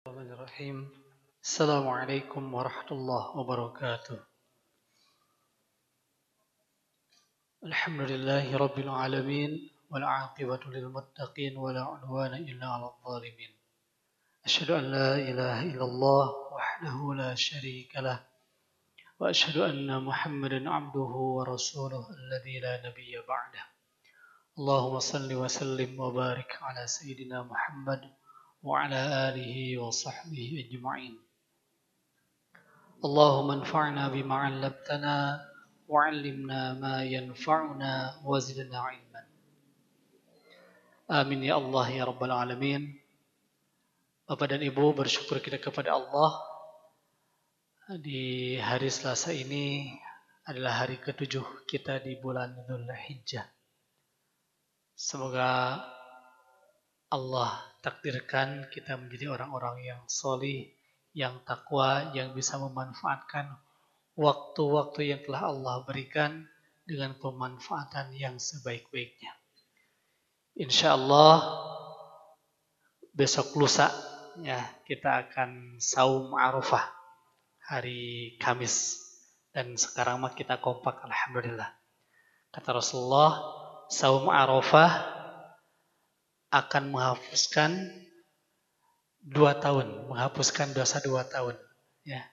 Bismillahirrahmanirrahim. Assalamualaikum warahmatullahi wabarakatuh. Alhamdulillahi rabbil alamin wal aqibatu lil muttaqin wala udwana illa 'alal zalimin. Asyhadu an la ilaha illallah wahdahu la syarika lah wa asyhadu anna Muhammadan 'abduhu wa rasuluhu alladzi la nabiyya ba'dah. Allahumma shalli wa sallim wa barik ala sayyidina Muhammad wa ala alihi wa sahbihi ajma'in. Allahumma anfa'na bima 'allamtana wa 'allimna ma yanfa'una wa zidna 'ilman. Amin ya Allah ya rabbal alamin. Bapak dan Ibu, bersyukur kita kepada Allah di hari Selasa ini adalah hari ke-7 kita di bulan Dzulhijjah. Semoga Allah takdirkan kita menjadi orang-orang yang solih, yang takwa, yang bisa memanfaatkan waktu-waktu yang telah Allah berikan dengan pemanfaatan yang sebaik-baiknya. Insya Allah besok lusa ya kita akan saum Arafah hari Kamis, dan sekarang mah kita kompak alhamdulillah. Kata Rasulullah, saum Arafah akan menghapuskan 2 tahun, menghapuskan dosa 2 tahun. Ya,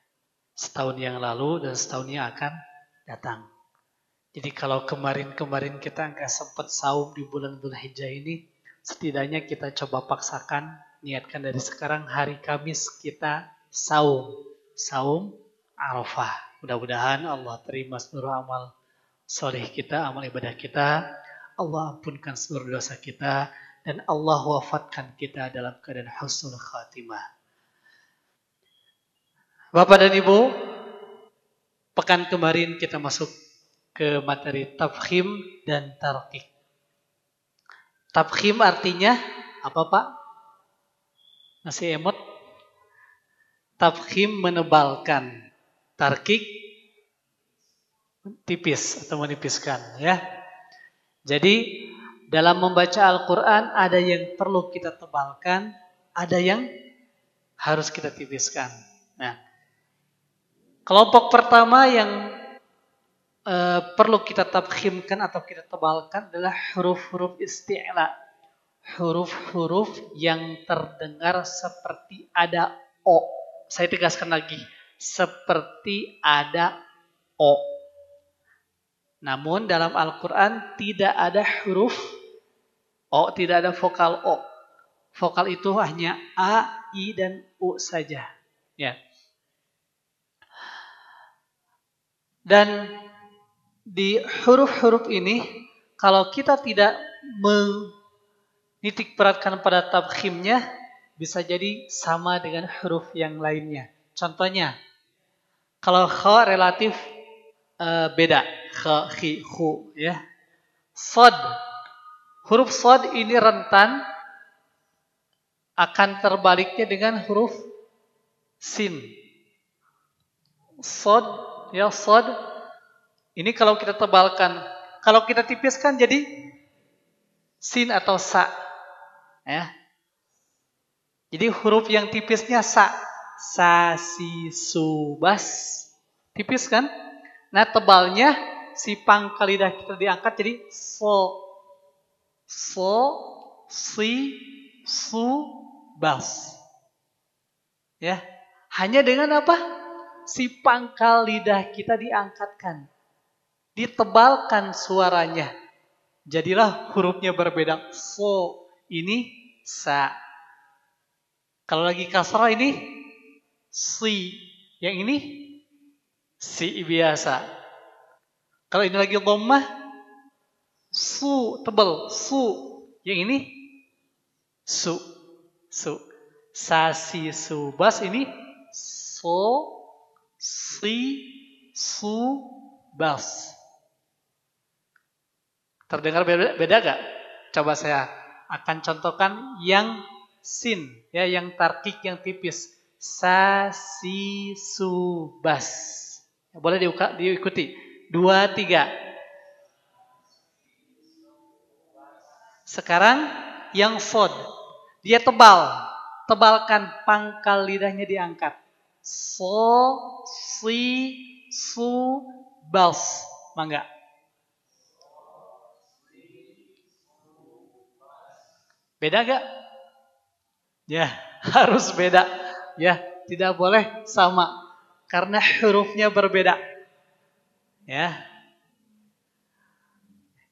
setahun yang lalu dan setahun yang akan datang. Jadi kalau kemarin-kemarin kita nggak sempat saum di bulan Dzulhijjah ini, setidaknya kita coba paksakan, niatkan dari sekarang hari Kamis kita saum Arafah. Mudah-mudahan Allah terima seluruh amal soleh kita, amal ibadah kita. Allah ampunkan seluruh dosa kita. Dan Allah wafatkan kita dalam keadaan husnul khatimah. Bapak dan Ibu, pekan kemarin kita masuk ke materi tafkhim dan tarqiq. Tafkhim artinya apa Pak? Masih emot? Tafkhim menebalkan, tarqiq tipis atau menipiskan ya. Jadi dalam membaca Al-Quran ada yang perlu kita tebalkan, ada yang harus kita tipiskan. Nah, kelompok pertama yang perlu kita tafkhimkan atau kita tebalkan adalah huruf-huruf isti'la. Huruf-huruf yang terdengar seperti ada O. Saya tegaskan lagi, seperti ada O. Namun dalam Al-Quran tidak ada huruf O, tidak ada vokal O. Vokal itu hanya A, I, dan U saja. Ya. Dan di huruf-huruf ini, kalau kita tidak menitik beratkan pada tafkhimnya, bisa jadi sama dengan huruf yang lainnya. Contohnya, kalau kha relatif beda, kha, khi, khu, ya. Shad, huruf shad ini rentan akan terbaliknya dengan huruf sin. Shad, ya shad. Ini kalau kita tebalkan, kalau kita tipiskan jadi sin atau sa, ya. Jadi huruf yang tipisnya sa, si, su, bas, tipis kan? Nah tebalnya si pangkal lidah kita diangkat jadi so, si, su, bas. Ya, hanya dengan apa? Si pangkal lidah kita diangkatkan, ditebalkan suaranya. Jadilah hurufnya berbeda. So ini sa. Kalau lagi kasrah ini si. Yang ini si biasa. Kalau ini lagi dhammah su, tebal, su. Yang ini su. Sa, si, su, bas ini so, si, su, bas. Terdengar beda gak? Coba saya akan contohkan yang sin, ya, yang tarqiq, yang tipis. Sa, si, su, bas. Boleh diikuti. 2, 3. Sekarang yang shad, dia tebal. tebalkan, pangkal lidahnya diangkat. So, si, su, bals. Mangga. Beda gak? Ya, harus beda. Ya, tidak boleh sama. Karena hurufnya berbeda. Ya.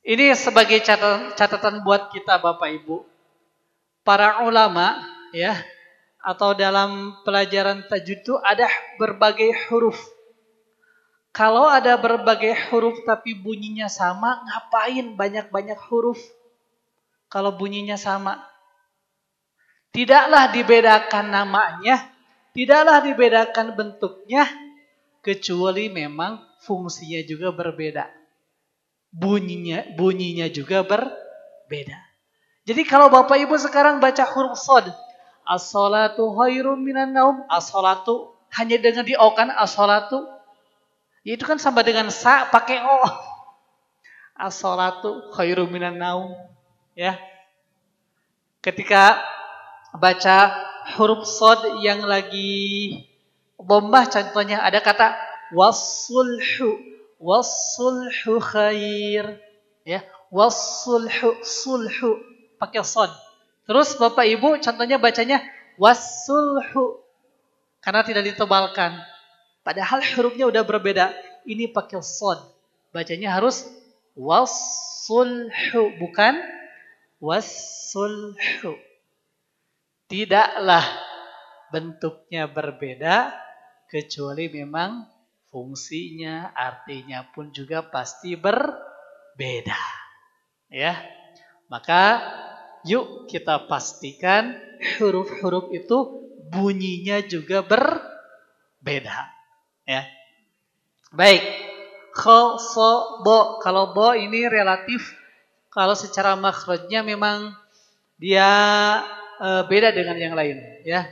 Ini sebagai catatan buat kita Bapak Ibu. Para ulama ya, atau dalam pelajaran tajwid itu ada berbagai huruf. Kalau ada berbagai huruf tapi bunyinya sama, ngapain banyak-banyak huruf? Kalau bunyinya sama. Tidaklah dibedakan namanya, tidaklah dibedakan bentuknya, kecuali memang fungsinya juga berbeda. Bunyinya juga berbeda. Jadi kalau Bapak Ibu sekarang baca huruf shad, as-salatu khairum minan naum, as-salatu hanya dengan di o kan as-salatu. Ya itu kan sama dengan sa pakai o. As-salatu khairum minan naum, ya. Ketika baca huruf shad yang lagi bombah contohnya ada kata was-sulhu. Was-sulhu khair. Ya, was-sulhu, sulhu pakai shad. Terus Bapak Ibu contohnya bacanya was-sulhu karena tidak ditebalkan. Padahal hurufnya udah berbeda. Ini pakai shad. Bacanya harus was-sulhu bukan was-sulhu. Tidaklah bentuknya berbeda kecuali memang fungsinya, artinya pun juga pasti berbeda. Ya. Maka yuk kita pastikan huruf-huruf itu bunyinya juga berbeda. Ya. Baik. Kho, so, bo. Kalau bo ini relatif. Kalau secara makhrajnya memang dia beda dengan yang lain. Ya.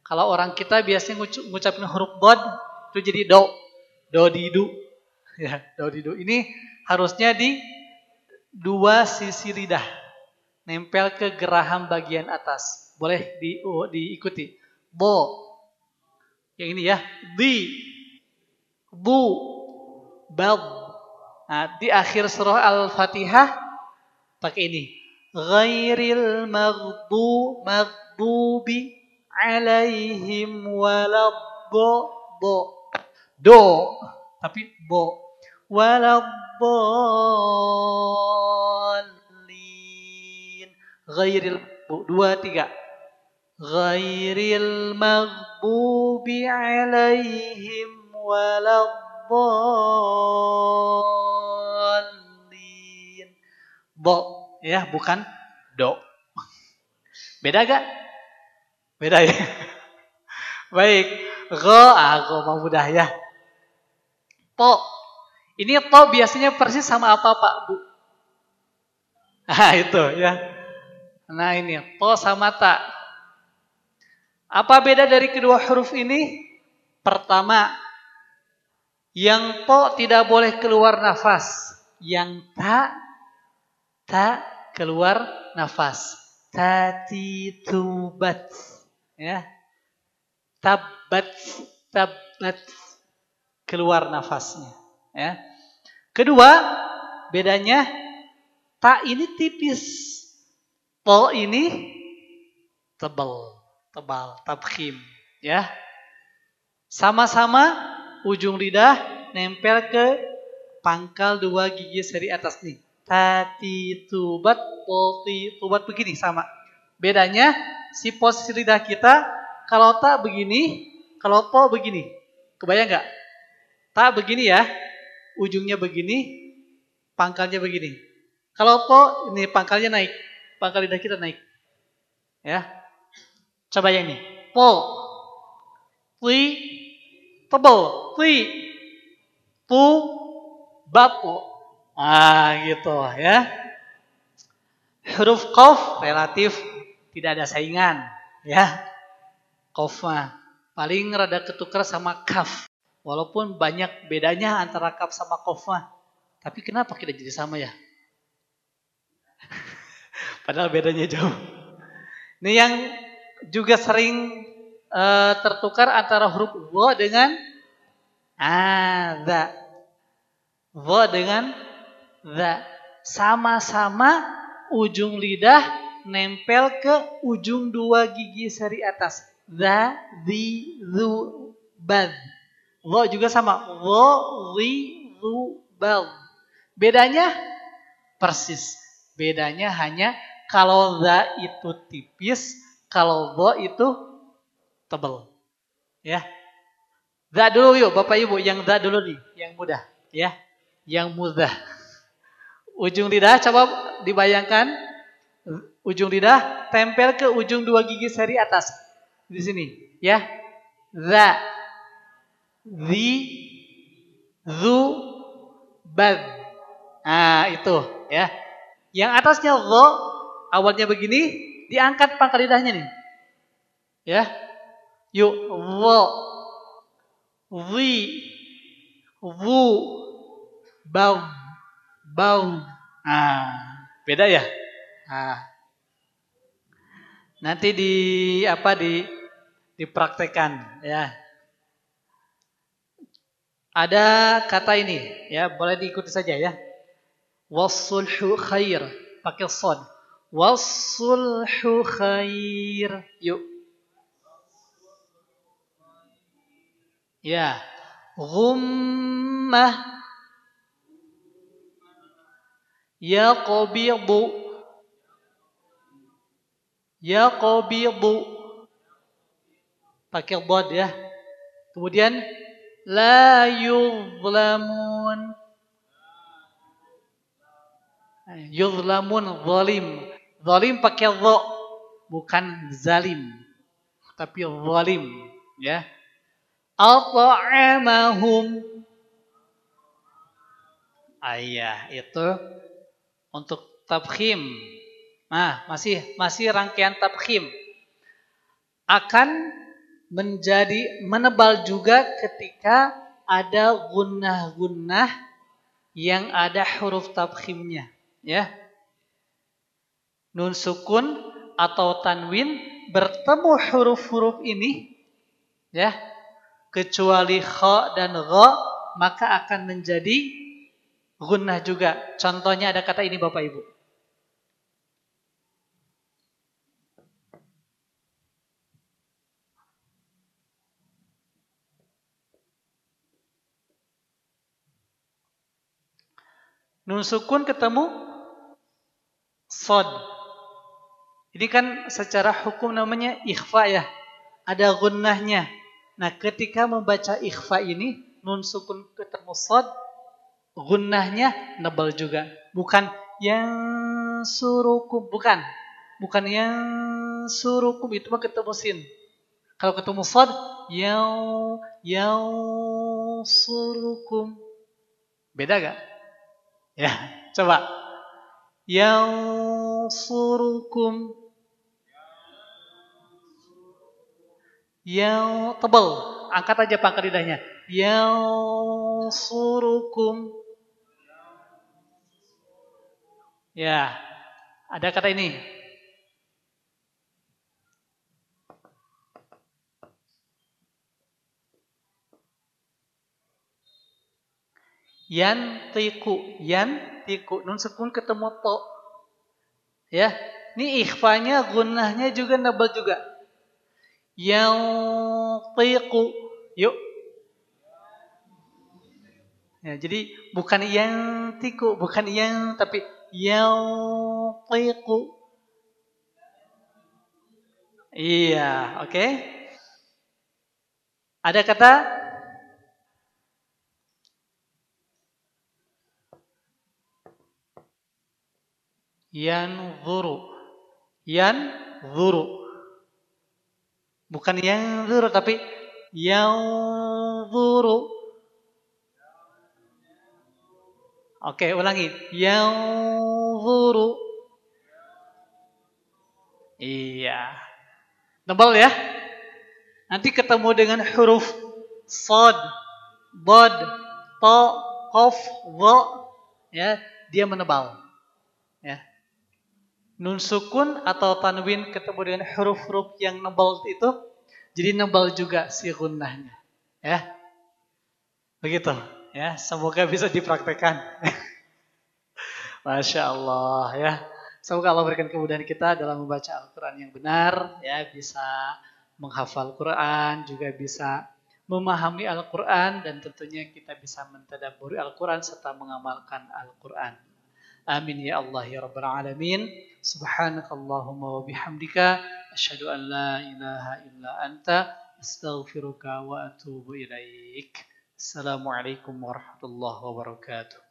Kalau orang kita biasanya ngucapin huruf bod itu jadi do. Do di du. Ya, do di du. Ini harusnya di dua sisi lidah. Nempel ke geraham bagian atas. Boleh diikuti. Bo. Yang ini ya. Di. Bu. Bad. Nah, di akhir surah Al-Fatihah pakai ini. Ghairil maghdubi alaihim walabbo. Do, tapi bo. Waladdallin. Ghairil, 2, 3. Ghairil maghdubi alaihim waladdallin. Bo, ya, bukan do. Beda gak? Beda ya? Baik. Go mah mudah ya. To. Ini to biasanya persis sama apa Pak Bu? Nah itu ya. Nah ini to sama ta. Apa beda dari kedua huruf ini? Pertama, yang to tidak boleh keluar nafas. Yang ta keluar nafas. Tati tubat. Ya. Tabat keluar nafasnya. Ya. Kedua, bedanya ta ini tipis, to ini tebal, tabkhim. Ya, sama-sama ujung lidah nempel ke pangkal 2 gigi seri atas nih. Tati tubat, poti tubat begini sama. Bedanya si posisi lidah kita kalau ta begini, kalau to begini. Kebayang nggak? Ta begini ya, ujungnya begini, pangkalnya begini. Kalau to ini pangkalnya naik, pangkal lidah kita naik. Ya, coba yang ini. Po, ti, tebal, ti, tu, bapo. Ah gitu ya. Huruf qaf relatif tidak ada saingan. Ya, qaf mah paling rada ketukar sama kaf. Walaupun banyak bedanya antara kaf sama qaf mah. Tapi kenapa kita jadi sama ya? Padahal bedanya jauh. Ini yang juga sering tertukar antara huruf dha dengan dha. Dha dengan dha. Sama-sama ujung lidah nempel ke ujung dua gigi seri atas. Dha, dhi, dhu, bad. Dha juga sama. Dha, dhi, dhu, bad. Bedanya persis. Bedanya hanya kalau dha itu tipis, kalau dha itu tebal. Ya. Dha dulu yuk Bapak Ibu, yang dha dulu nih, yang mudah, ya. Yang mudah. Ujung lidah coba dibayangkan, ujung lidah tempel ke ujung dua gigi seri atas. Di sini, ya. Dha, dhi, dhu, bad. Nah, itu, ya. Yang atasnya dha, awalnya begini, diangkat pangkal lidahnya nih. Ya. Yuk, dha, dhi, dhu, bad. Bau. Beda ya? Nanti dipraktekkan ya. Ada kata ini ya, boleh diikuti saja ya. Was-sulhu khair, pakai shad. Was-sulhu khair. Yuk. Ya. Ghummah yaqbidu. Yaqbidu. Pakai dhad ya. Kemudian la yuzlamun. Yuzlamun zalim. Zalim pakai dha, bukan zalim. Tapi zalim ya. At'amahum. Itu untuk tabkhim. Nah, masih rangkaian tabkhim. Akan menjadi menebal juga ketika ada gunnah-gunnah yang ada huruf tabkhimnya, ya. Nun sukun atau tanwin bertemu huruf-huruf ini, ya. Kecuali kha dan gha, maka akan menjadi gunnah juga. Contohnya ada kata ini Bapak Ibu. Nun sukun ketemu shad. Ini kan secara hukum namanya ikhfa ya. Ada gunnahnya. Nah, ketika membaca ikhfa ini, nun sukun ketemu shad, gunnahnya nebal juga. Bukan yang surukum, bukan. Bukan yang surukum, itu mah ketemu sin. Kalau ketemu shad, yang surukum. Beda gak? Ya, coba. Yang surukum. Yang tebal, angkat aja pangkal lidahnya. Yang surukum. Ya, ada kata ini. Yantiku, nun sukun ketemu to. Ya, ini ikhfanya, gunnahnya juga nebal juga. Yantiku, yuk. Ya, jadi bukan yantiku, bukan yang, tapi yantiku. Iya, oke. Ada kata yanzuru. Yanzuru. Bukan yanzuru tapi yanzuru. Oke, ulangi. Yanzuru. Iya. Tebal ya? Nanti ketemu dengan huruf shad, dad, ta, qaf, dha, ya, dia menebal. Ya. Nun sukun atau tanwin ketemu dengan huruf-huruf yang nebal itu, jadi nebal juga si gunnahnya. Ya, begitu. Ya, semoga bisa dipraktekkan. Masya Allah ya. Semoga Allah berikan kemudahan kita dalam membaca Al-Quran yang benar, ya bisa menghafal Quran, juga bisa memahami Al-Quran, dan tentunya kita bisa mentadabburi Al-Quran serta mengamalkan Al-Quran. Amin ya Allah ya Rabbal Alamin. Subhanakallahumma wa bihamdika asyhadu an la ilaha illa anta astaghfiruka wa atubu ilaik. Assalamualaikum warahmatullahi wabarakatuh.